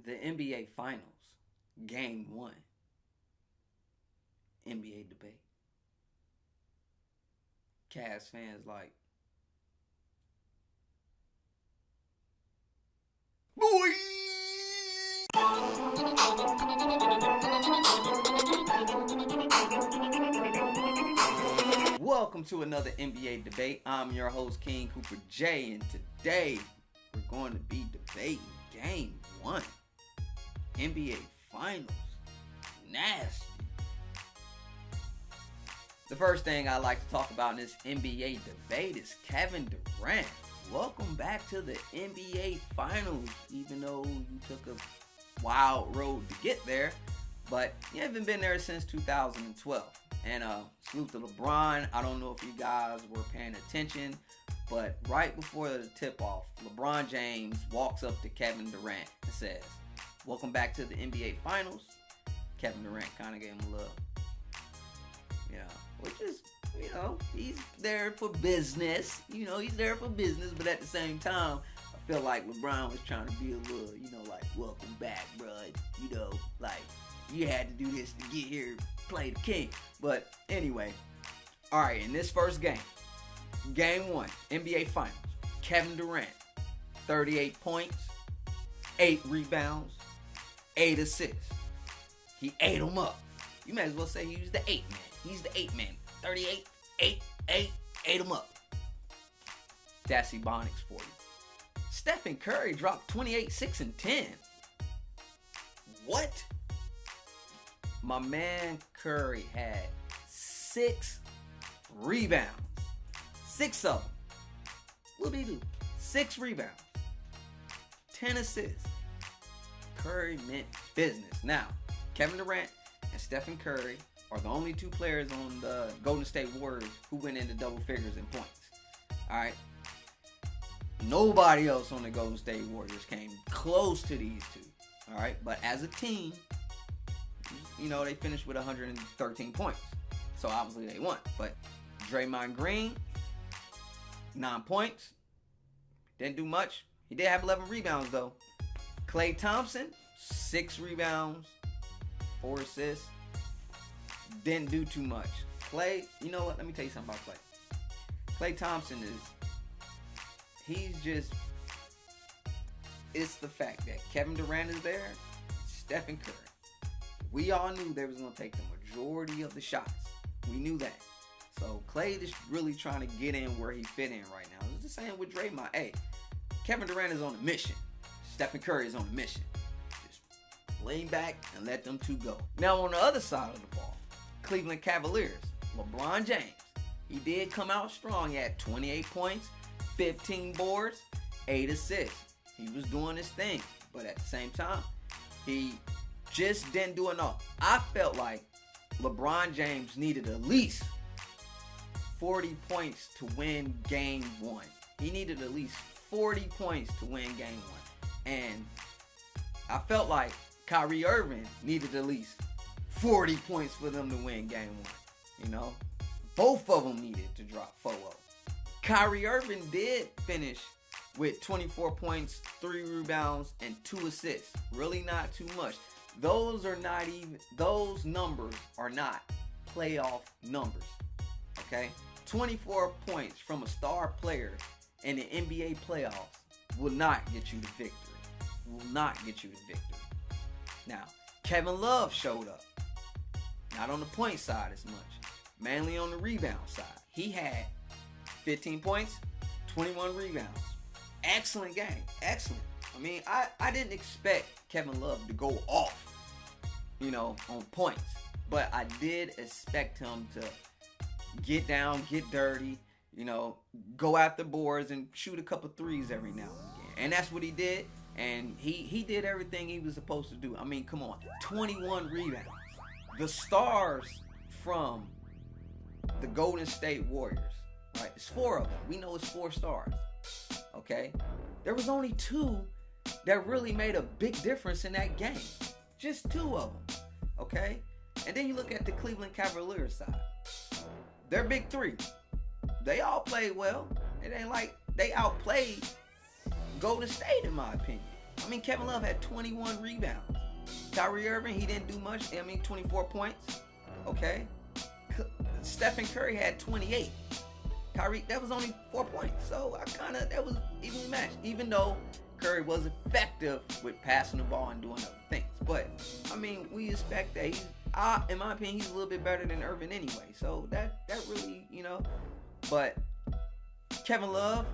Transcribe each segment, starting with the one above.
The NBA Finals, Game 1, NBA debate. Cavs fans like, boy! Welcome to another NBA debate. I'm your host, King Coopa J, and today we're going to be debating Game 1, NBA Finals. Nasty. The first thing I like to talk about in this NBA debate is Kevin Durant. Welcome back to the NBA Finals, even though you took a wild road to get there, but you haven't been there since 2012. And salute to LeBron. I don't know if you guys were paying attention, but right before the tip-off, LeBron James walks up to Kevin Durant and says, "Welcome back to the NBA Finals." Kevin Durant kind of gave him a look. Which is, he's there for business. He's there for business, but at the same time, I feel like LeBron was trying to be a little, welcome back, bro. You had to do this to get here, play the king. But anyway, all right, in this first game, Game 1, NBA Finals, Kevin Durant, 38 points, 8 rebounds, 8 assists. He ate them up. You may as well say he was the 8 man. He's the 8 man. 38, 8, ate him up. That's Ebonics for you. Steph and Curry dropped 28, 6, and 10. What? My man Curry had 6 rebounds. 6 of them. What did he do? 6 rebounds. 10 assists. Curry meant business. Now, Kevin Durant and Stephen Curry are the only 2 players on the Golden State Warriors who went into double figures in points. All right. Nobody else on the Golden State Warriors came close to these 2. All right. But as a team, they finished with 113 points. So obviously they won. But Draymond Green, 9 points. Didn't do much. He did have 11 rebounds though. Klay Thompson, 6 rebounds, 4 assists. Didn't do too much. Klay, you know what? Let me tell you something about Klay. Klay Thompson it's the fact that Kevin Durant is there, Stephen Curry. We all knew they was going to take the majority of the shots. We knew that. So Klay is really trying to get in where he fit in right now. It's the same with Draymond. Hey, Kevin Durant is on a mission. Stephen Curry is on a mission. Just lean back and let them 2 go. Now on the other side of the ball, Cleveland Cavaliers, LeBron James. He did come out strong. He had 28 points, 15 boards, 8 assists. He was doing his thing. But at the same time, he just didn't do enough. I felt like LeBron James needed at least 40 points to win Game 1. He needed at least 40 points to win Game 1. And I felt like Kyrie Irving needed at least 40 points for them to win Game 1. Both of them needed to drop 4-0. Kyrie Irving did finish with 24 points, 3 rebounds, and 2 assists. Really not too much. Those numbers are not playoff numbers. Okay? 24 points from a star player in the NBA playoffs will not get you the victory. Will not get you the victory. Now, Kevin Love showed up. Not on the point side as much. Mainly on the rebound side. He had 15 points, 21 rebounds. Excellent game. Excellent. I didn't expect Kevin Love to go off, on points. But I did expect him to get down, get dirty, go after boards and shoot a couple threes every now and again. And that's what he did. And he did everything he was supposed to do. Come on. 21 rebounds. The stars from the Golden State Warriors, right? It's 4 of them. We know it's 4 stars. Okay? There was only 2 that really made a big difference in that game. Just 2 of them. Okay? And then you look at the Cleveland Cavaliers side. Their big 3. They all played well. It ain't like they outplayed Golden State, in my opinion. I mean, Kevin Love had 21 rebounds. Kyrie Irving, he didn't do much. 24 points. Okay. Stephen Curry had 28. Kyrie, that was only 4 points. So that was evenly matched. Even though Curry was effective with passing the ball and doing other things. But, I mean, we expect that in my opinion, he's a little bit better than Irving anyway. So that really, but Kevin Love,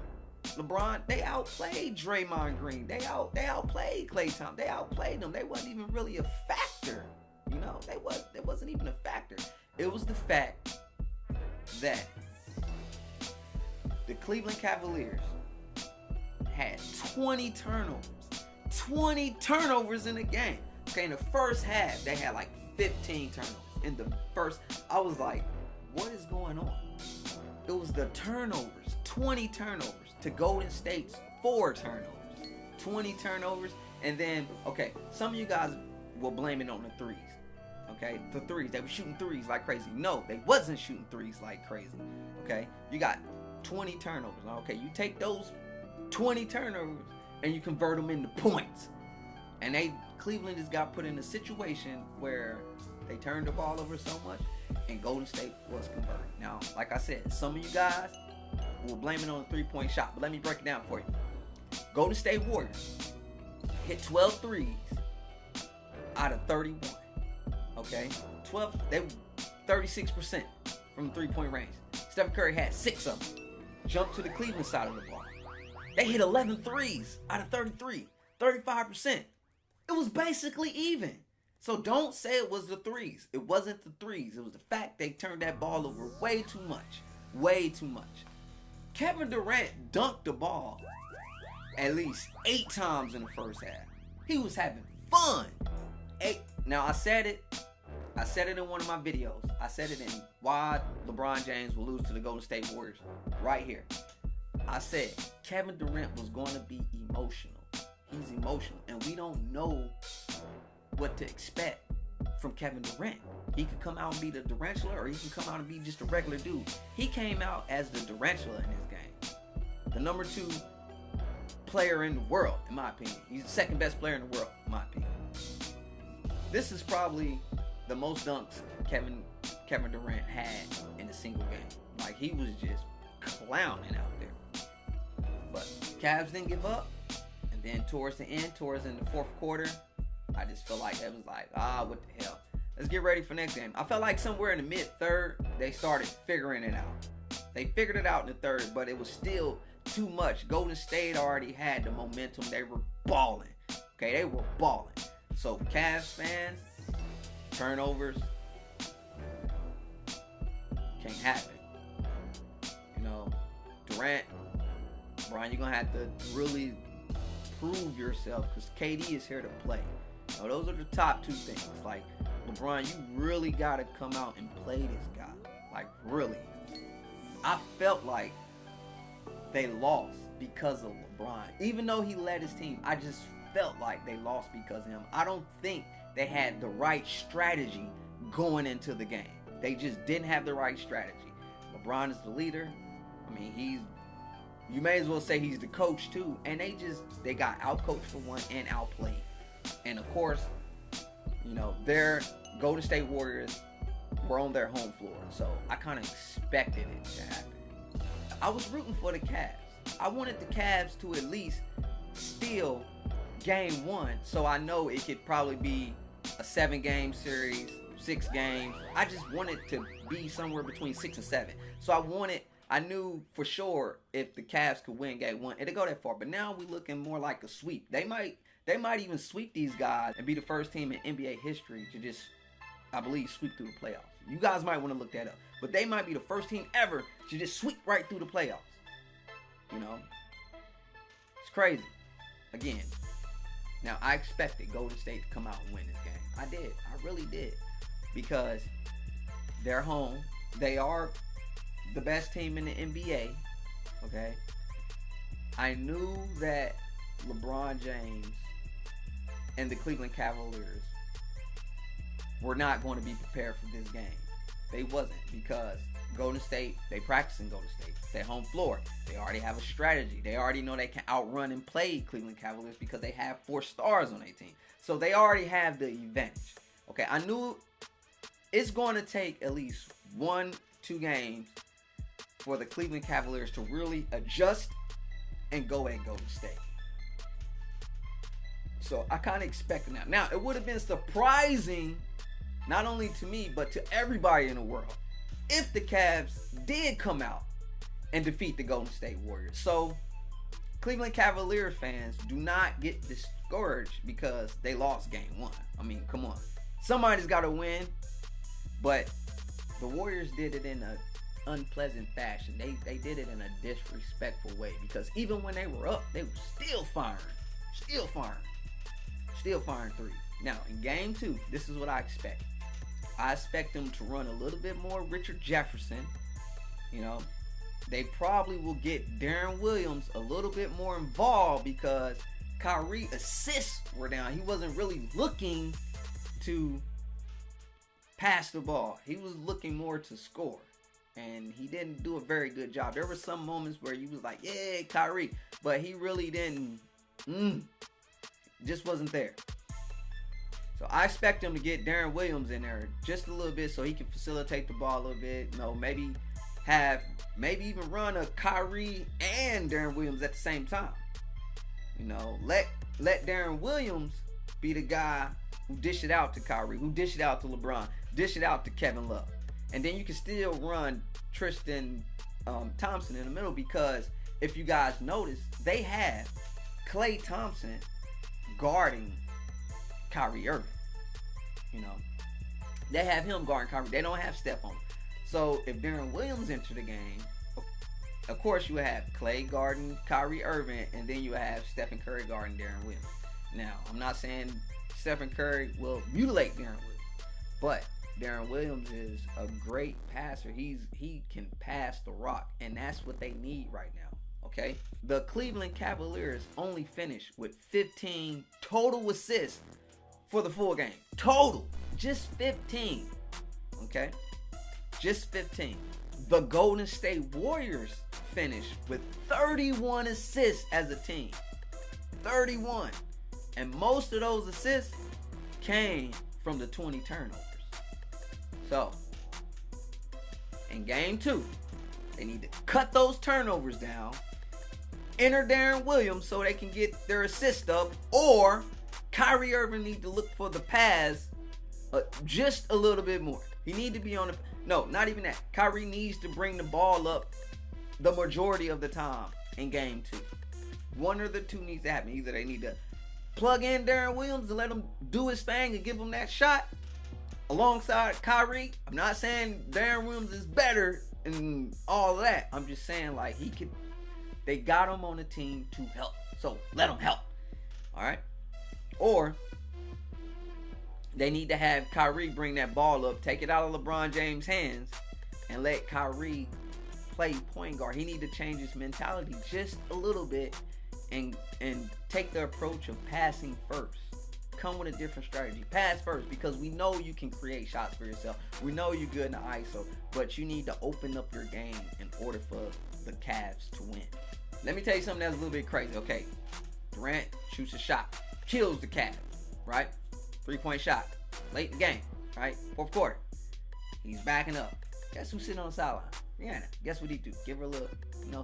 LeBron, they outplayed Draymond Green. They outplayed Klay Thompson. They outplayed them. They wasn't even really a factor. They wasn't even a factor. It was the fact that the Cleveland Cavaliers had 20 turnovers. 20 turnovers in the game. Okay, in the first half, they had like 15 turnovers. In the first, I was like, what is going on? It was the turnovers. 20 turnovers to Golden State's 4 turnovers. 20 turnovers. And then, okay, some of you guys will blame it on the threes. Okay, the threes. They were shooting threes like crazy. No, they wasn't shooting threes like crazy. Okay, you got 20 turnovers. Okay, you take those 20 turnovers and you convert them into points. And Cleveland just got put in a situation where they turned the ball over so much and Golden State was converted. Now, like I said, some of you guys will blame it on the 3-point shot, but let me break it down for you. Golden State Warriors hit 12 threes out of 31. Okay? 36% from the 3-point range. Steph Curry had 6 of them. Jump to the Cleveland side of the ball. They hit 11 threes out of 33. 35%. It was basically even. So don't say it was the threes. It wasn't the threes. It was the fact they turned that ball over way too much. Way too much. Kevin Durant dunked the ball at least 8 times in the first half. He was having fun. 8. Now I said it in one of my videos. I said it in why LeBron James will lose to the Golden State Warriors right here. I said Kevin Durant was going to be emotional. He's emotional, and we don't know what to expect from Kevin Durant. He could come out and be the Durantula, or he can come out and be just a regular dude. He came out as the Durantula in this game. The number 2 player in the world, in my opinion. He's the second best player in the world, in my opinion. This is probably the most dunks Kevin Durant had in a single game. Like, he was just clowning out there. But Cavs didn't give up. And then towards the end, in the fourth quarter, I just felt like it was like, what the hell? Let's get ready for next game. I felt like somewhere in the mid-third, they started figuring it out. They figured it out in the third, but it was still too much. Golden State already had the momentum. They were balling. Okay, they were balling. So Cavs fans, turnovers can't happen. Durant, Brian, you're going to have to really prove yourself because KD is here to play. Those are the top 2 things. Like, LeBron, you really got to come out and play this guy. Like, really. I felt like they lost because of LeBron. Even though he led his team, I just felt like they lost because of him. I don't think they had the right strategy going into the game. They just didn't have the right strategy. LeBron is the leader. I mean, you may as well say he's the coach too. And they got outcoached for one and outplayed. And of course, their Golden State Warriors were on their home floor. So I kind of expected it to happen. I was rooting for the Cavs. I wanted the Cavs to at least steal game 1. So I know it could probably be a 7-game series, 6 games. I just wanted to be somewhere between 6 and 7. So I knew for sure if the Cavs could win game 1, it'd go that far. But now we're looking more like a sweep. They might even sweep these guys and be the first team in NBA history to just, I believe, sweep through the playoffs. You guys might want to look that up. But they might be the first team ever to just sweep right through the playoffs. It's crazy. Again, now I expected Golden State to come out and win this game. I did. I really did. Because they're home. They are the best team in the NBA. Okay? I knew that LeBron James and the Cleveland Cavaliers were not going to be prepared for this game. They wasn't, because Golden State, they practice in Golden State. It's their home floor. They already have a strategy. They already know they can outrun and play Cleveland Cavaliers because they have 4 stars on their team. So they already have the advantage. Okay, I knew it's going to take at least 1-2 games for the Cleveland Cavaliers to really adjust and go at Golden State. So I kind of expected that. Now, it would have been surprising, not only to me, but to everybody in the world, if the Cavs did come out and defeat the Golden State Warriors. So, Cleveland Cavalier fans, do not get discouraged because they lost game 1. I mean, come on. Somebody's got to win, but the Warriors did it in an unpleasant fashion. They did it in a disrespectful way because even when they were up, they were still firing threes. Now, in game 2, this is what I expect. I expect them to run a little bit more Richard Jefferson. You know, they probably will get Darren Williams a little bit more involved because Kyrie assists were down. He wasn't really looking to pass the ball. He was looking more to score. And he didn't do a very good job. There were some moments where you was like, yeah, Kyrie. But he really didn't. Just wasn't there. So I expect him to get Darren Williams in there just a little bit so he can facilitate the ball a little bit. You know, maybe even run a Kyrie and Darren Williams at the same time. You know, let Darren Williams be the guy who dish it out to Kyrie, who dish it out to LeBron, dish it out to Kevin Love. And then you can still run Tristan Thompson in the middle because if you guys notice, they have Klay Thompson guarding Kyrie Irving. You know, they have him guarding Kyrie. They don't have Steph on him. So if Darren Williams enter the game, of course you have Klay guarding Kyrie Irving, and then you have Stephen Curry guarding Darren Williams. Now, I'm not saying Stephen Curry will mutilate Darren Williams, but Darren Williams is a great passer. He can pass the rock, and that's what they need right now. Okay, the Cleveland Cavaliers only finished with 15 total assists for the full game. Total, just 15. Okay, just 15. The Golden State Warriors finished with 31 assists as a team. 31, and most of those assists came from the 20 turnovers. So, in game 2, they need to cut those turnovers down, enter Darren Williams so they can get their assist up, or Kyrie Irving need to look for the pass just a little bit more. He need to be on the... No, not even that. Kyrie needs to bring the ball up the majority of the time in game 2. One or the two needs to happen. Either they need to plug in Darren Williams and let him do his thing and give him that shot alongside Kyrie. I'm not saying Darren Williams is better and all of that. I'm just saying, like, they got him on the team to help. So let him help. All right? Or they need to have Kyrie bring that ball up, take it out of LeBron James' hands, and let Kyrie play point guard. He need to change his mentality just a little bit and take the approach of passing first. Come with a different strategy. Pass first, because we know you can create shots for yourself. We know you're good in the ISO, but you need to open up your game in order for the Cavs to win. Let me tell you something that's a little bit crazy. Okay, Durant shoots a shot, kills the Cavs, right? 3-point shot, late in the game, right? Fourth quarter. He's backing up. Guess who's sitting on the sideline? Rihanna. Guess what he do? Give her a little,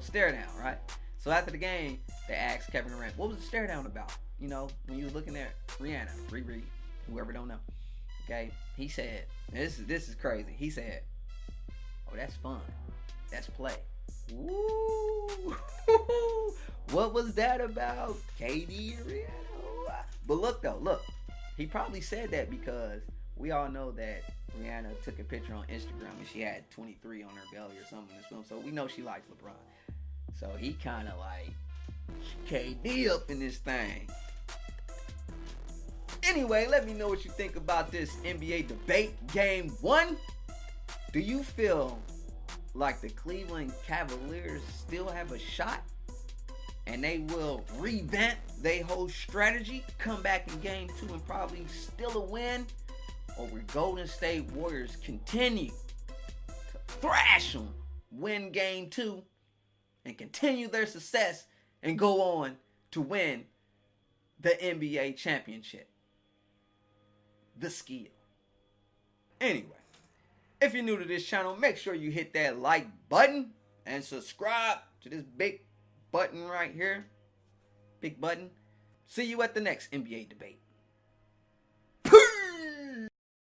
stare down, right? So after the game, they asked Kevin Durant, what was the stare down about? When you was looking at Rihanna, Riri, whoever don't know. Okay, he said, this is crazy. He said, oh, that's fun. That's play. Woo! What was that about? KD and Rihanna? But look. He probably said that because we all know that Rihanna took a picture on Instagram and she had 23 on her belly or something in this film. So we know she likes LeBron. So he kind of like KD up in this thing. Anyway, let me know what you think about this NBA debate game 1. Do you feel like the Cleveland Cavaliers still have a shot and they will revamp their whole strategy, come back in game 2 and probably still a win? Or will Golden State Warriors continue to thrash them, win game 2, and continue their success and go on to win the NBA championship. The skill. Anyway, if you're new to this channel, make sure you hit that like button and subscribe to this big button right here. Big button. See you at the next NBA debate.